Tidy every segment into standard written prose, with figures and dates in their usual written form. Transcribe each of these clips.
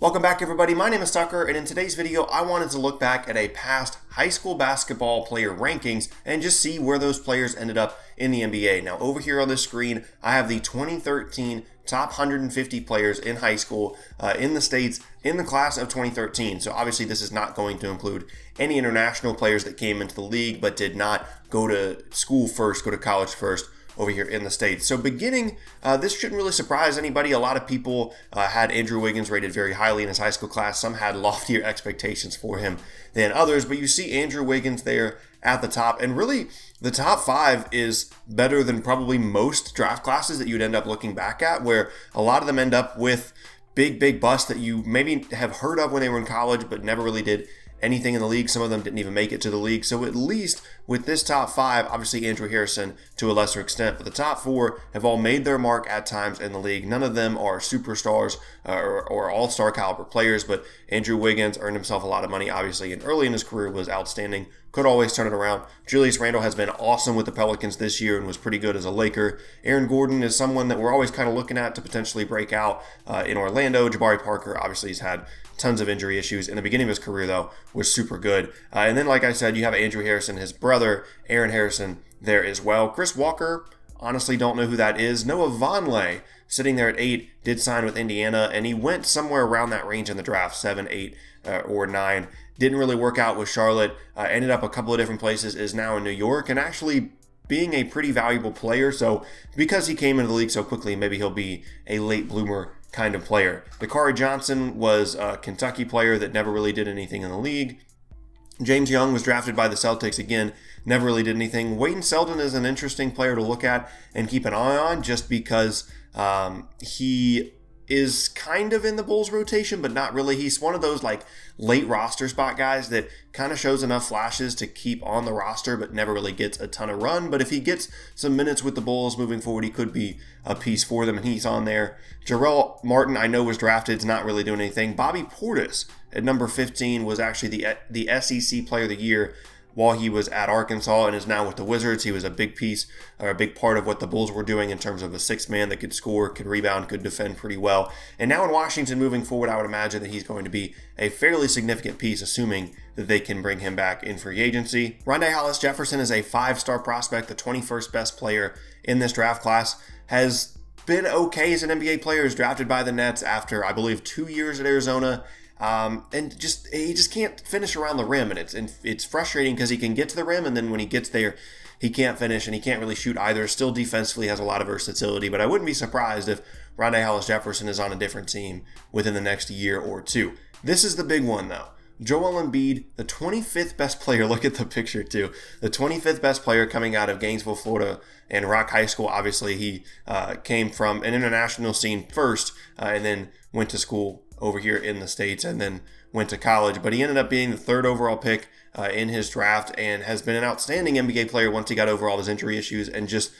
Welcome back, everybody. My name is Tucker, and in today's video, I wanted to look back at a past high school basketball player rankings and just see where those players ended up in the NBA. Now, over here on the screen, I have the 2013 top 150 players in high school in the States in the class of 2013. So obviously, this is not going to include any international players that came into the league but did not go to school first, go to college first over here in the States. So beginning, this shouldn't really surprise anybody. A lot of people had Andrew Wiggins rated very highly in his high school class. Some had loftier expectations for him than others, but you see Andrew Wiggins there at the top. And really, the top five is better than probably most draft classes that you'd end up looking back at, where a lot of them end up with big busts that you maybe have heard of when they were in college, but never really did anything in the league. Some of them didn't even make it to the league. So at least with this top five, obviously Andrew Harrison to a lesser extent, but the top four have all made their mark at times in the league. None of them are superstars or all-star caliber players, but Andrew Wiggins earned himself a lot of money, obviously, and early in his career was outstanding. Could always turn it around. Julius Randle has been awesome with the Pelicans this year and was pretty good as a Laker. Aaron Gordon is someone that we're always kind of looking at to potentially break out in Orlando. Jabari Parker obviously has had tons of injury issues. In the beginning of his career, though, was super good. And then, like I said, you have Andrew Harrison, his brother, Aaron Harrison, there as well. Chris Walker, honestly don't know who that is. Noah Vonleh, sitting there at 8, did sign with Indiana, and he went somewhere around that range in the draft, 7, 8, or 9. Didn't really work out with Charlotte. Ended up a couple of different places, is now in New York, and actually being a pretty valuable player. So because he came into the league so quickly, maybe he'll be a late bloomer kind of player. Dakari Johnson was a Kentucky player that never really did anything in the league. James Young was drafted by the Celtics again, never really did anything. Wayne Selden is an interesting player to look at and keep an eye on just because he is kind of in the Bulls rotation, but not really. He's one of those like late roster spot guys that kind of shows enough flashes to keep on the roster, but never really gets a ton of run. But if he gets some minutes with the Bulls moving forward, he could be a piece for them, and he's on there. Jarrell Martin, I know, was drafted. Is not really doing anything. Bobby Portis at number 15 was actually the SEC Player of the Year while he was at Arkansas and is now with the Wizards. He was a big piece, or a big part of what the Bulls were doing in terms of a sixth man that could score, could rebound, could defend pretty well. And now in Washington moving forward, I would imagine that he's going to be a fairly significant piece, assuming that they can bring him back in free agency. Rondé Hollis Jefferson is a 5-star prospect, the 21st best player in this draft class. Has been okay as an NBA player, is drafted by the Nets after, I believe, 2 years at Arizona. And he just can't finish around the rim, and it's frustrating because he can get to the rim, and then when he gets there, he can't finish, and he can't really shoot either. Still defensively has a lot of versatility, but I wouldn't be surprised if Rondé Hollis Jefferson is on a different team within the next year or two. This is the big one, though. Joel Embiid, the 25th best player. Look at the picture, too. The 25th best player coming out of Gainesville, Florida, and Rock High School. Obviously, he came from an international scene first, and then went to school over here in the States, and then went to college. But he ended up being the 3rd overall pick in his draft, and has been an outstanding NBA player once he got over all his injury issues, and just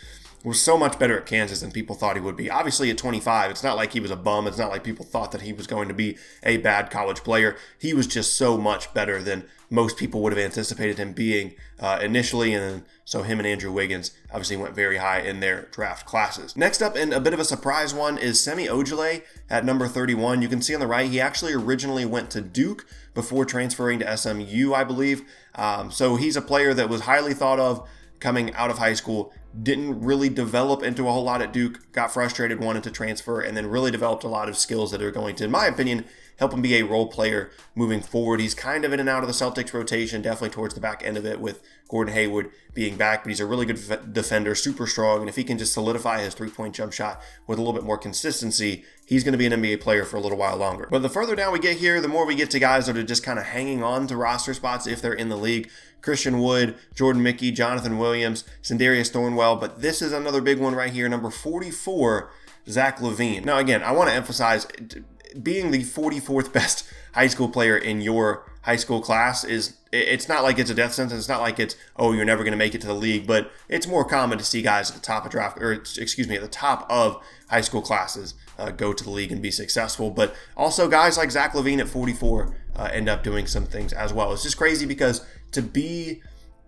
was so much better at Kansas than people thought he would be. Obviously, at 25, it's not like he was a bum. It's not like people thought that he was going to be a bad college player. He was just so much better than most people would have anticipated him being initially, and so him and Andrew Wiggins obviously went very high in their draft classes. Next up, and a bit of a surprise one, is Semi Ojeleye at number 31. You can see on the right, he actually originally went to Duke before transferring to SMU, I believe. So he's a player that was highly thought of coming out of high school, didn't really develop into a whole lot at Duke, got frustrated, wanted to transfer, and then really developed a lot of skills that are going to, in my opinion, help him be a role player moving forward. He's kind of in and out of the Celtics rotation, definitely towards the back end of it with Gordon Hayward being back, but he's a really good defender, super strong, and if he can just solidify his three-point jump shot with a little bit more consistency, he's going to be an NBA player for a little while longer. But the further down we get here, the more we get to guys that are just kind of hanging on to roster spots if they're in the league. Christian Wood, Jordan Mickey, Jonathan Williams, Sindarius Thornwell, but this is another big one right here, number 44, Zach Lavine. Now again, I want to emphasize, being the 44th best high school player in your high school class it's not like it's a death sentence. It's not like it's, oh, you're never going to make it to the league, but it's more common to see guys at the top of at the top of high school classes go to the league and be successful. But also guys like Zach Lavine at 44 end up doing some things as well. It's just crazy because to be,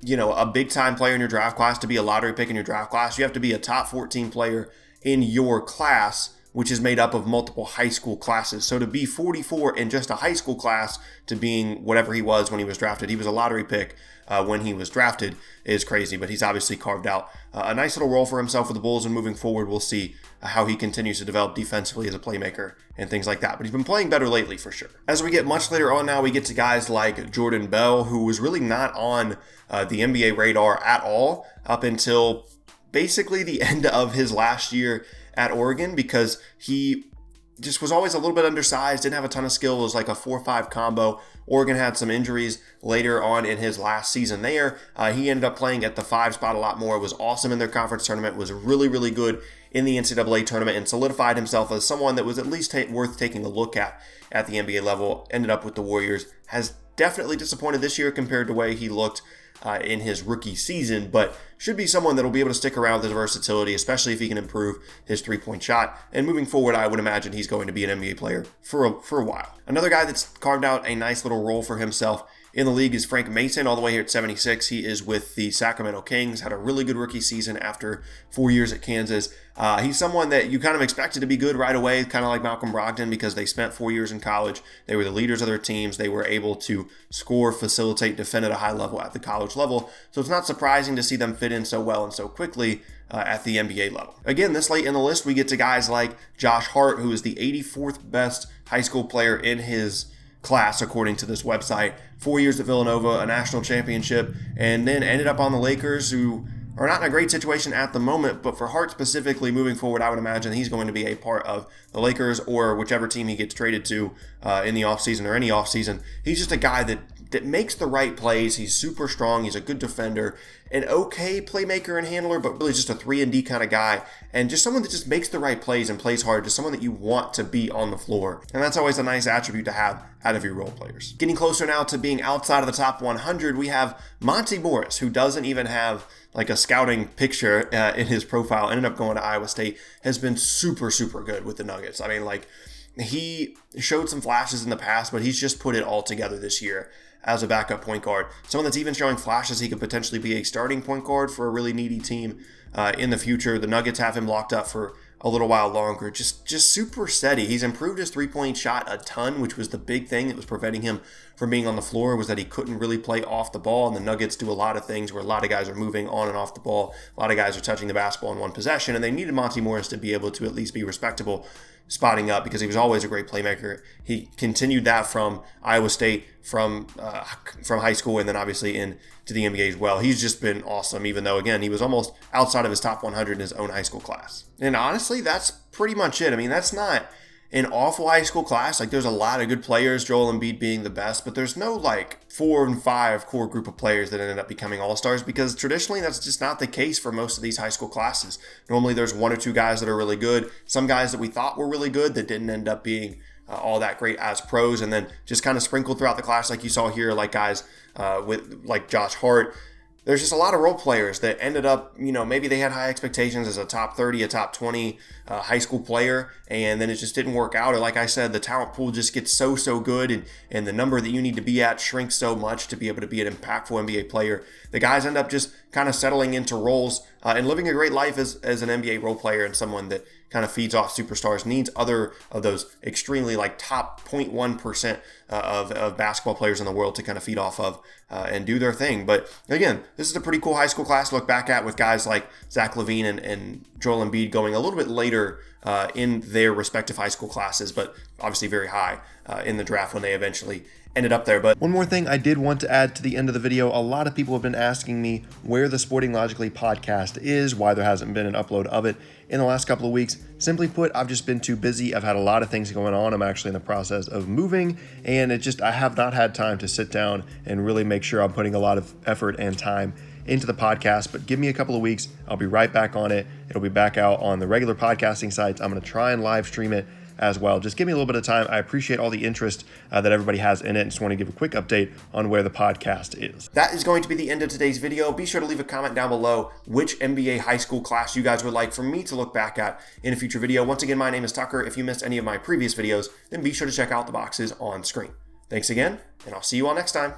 a big time player in your draft class, to be a lottery pick in your draft class, you have to be a top 14 player in your class which is made up of multiple high school classes. So to be 44 in just a high school class to being whatever he was when he was drafted, he was a lottery pick when he was drafted, is crazy. But he's obviously carved out a nice little role for himself with the Bulls, and moving forward, we'll see how he continues to develop defensively as a playmaker and things like that. But he's been playing better lately for sure. As we get much later on now, we get to guys like Jordan Bell, who was really not on the NBA radar at all up until basically the end of his last year at Oregon, because he just was always a little bit undersized, didn't have a ton of skill. It was like a 4-5 combo. Oregon had some injuries later on in his last season there. He ended up playing at the 5 spot a lot more, was awesome in their conference tournament, was really, really good in the NCAA tournament, and solidified himself as someone that was at least worth taking a look at the NBA level. Ended up with the Warriors. Has definitely disappointed this year compared to the way he looked in his rookie season, but should be someone that will be able to stick around with his versatility, especially if he can improve his three-point shot. And moving forward, I would imagine he's going to be an NBA player for a while. Another guy that's carved out a nice little role for himself in the league is Frank Mason, all the way here at 76. He is with the Sacramento Kings, had a really good rookie season after 4 years at Kansas. He's someone that you kind of expected to be good right away, kind of like Malcolm Brogdon, because they spent 4 years in college. They were the leaders of their teams. They were able to score, facilitate, defend at a high level at the college level. So it's not surprising to see them fit in so well and so quickly at the NBA level. Again, this late in the list, we get to guys like Josh Hart, who is the 84th best high school player in his class, according to this website. 4 years at Villanova, a national championship, and then ended up on the Lakers, who are not in a great situation at the moment. But for Hart specifically, moving forward, I would imagine he's going to be a part of the Lakers or whichever team he gets traded to in the offseason or any offseason. He's just a guy that makes the right plays. He's super strong. He's a good defender, an okay playmaker and handler, but really just a 3-and-D kind of guy, and just someone that just makes the right plays and plays hard, just someone that you want to be on the floor. And that's always a nice attribute to have out of your role players. Getting closer now to being outside of the top 100, we have Monty Morris, who doesn't even have like a scouting picture in his profile, ended up going to Iowa State, has been super, super good with the Nuggets. I mean, like, he showed some flashes in the past, but he's just put it all together this year as a backup point guard. Someone that's even showing flashes he could potentially be a starting point guard for a really needy team in the future. The Nuggets have him locked up for a little while longer. Just super steady. He's improved his three-point shot a ton, which was the big thing that was preventing him from being on the floor, was that he couldn't really play off the ball. And the Nuggets do a lot of things where a lot of guys are moving on and off the ball. A lot of guys are touching the basketball in one possession, and they needed Monty Morris to be able to at least be respectable spotting up, because he was always a great playmaker. He continued that from Iowa State, from high school, and then obviously into the NBA as well. He's just been awesome, even though, again, he was almost outside of his top 100 in his own high school class. And honestly, that's pretty much it. I mean, that's not an awful high school class. Like, there's a lot of good players, Joel Embiid being the best, but there's no like 4 and 5 core group of players that ended up becoming all-stars, because traditionally that's just not the case for most of these high school classes. Normally there's 1 or 2 guys that are really good, some guys that we thought were really good that didn't end up being all that great as pros, and then just kind of sprinkled throughout the class like you saw here, like guys with like Josh Hart. There's just a lot of role players that ended up, maybe they had high expectations as a top 30, a top 20 high school player, and then it just didn't work out. Or like I said, the talent pool just gets so good, and the number that you need to be at shrinks so much to be able to be an impactful NBA player. The guys end up just kind of settling into roles and living a great life as an NBA role player, and someone that kind of feeds off superstars, needs other of those extremely like top 0.1% of basketball players in the world to kind of feed off of and do their thing. But again, this is a pretty cool high school class to look back at, with guys like Zach Lavine and Joel Embiid going a little bit later in their respective high school classes, but obviously very high in the draft when they eventually ended up there. But one more thing I did want to add to the end of the video. A lot of people have been asking me where the Sporting Logically podcast is, why there hasn't been an upload of it in the last couple of weeks. Simply put, I've just been too busy. I've had a lot of things going on. I'm actually in the process of moving, and I have not had time to sit down and really make sure I'm putting a lot of effort and time into the podcast. But give me a couple of weeks. I'll be right back on it. It'll be back out on the regular podcasting sites. I'm going to try and live stream it as well. Just give me a little bit of time. I appreciate all the interest that everybody has in it, and just want to give a quick update on where the podcast is. That is going to be the end of today's video. Be sure to leave a comment down below which NBA high school class you guys would like for me to look back at in a future video. Once again, my name is Tucker. If you missed any of my previous videos, then be sure to check out the boxes on screen. Thanks again, and I'll see you all next time.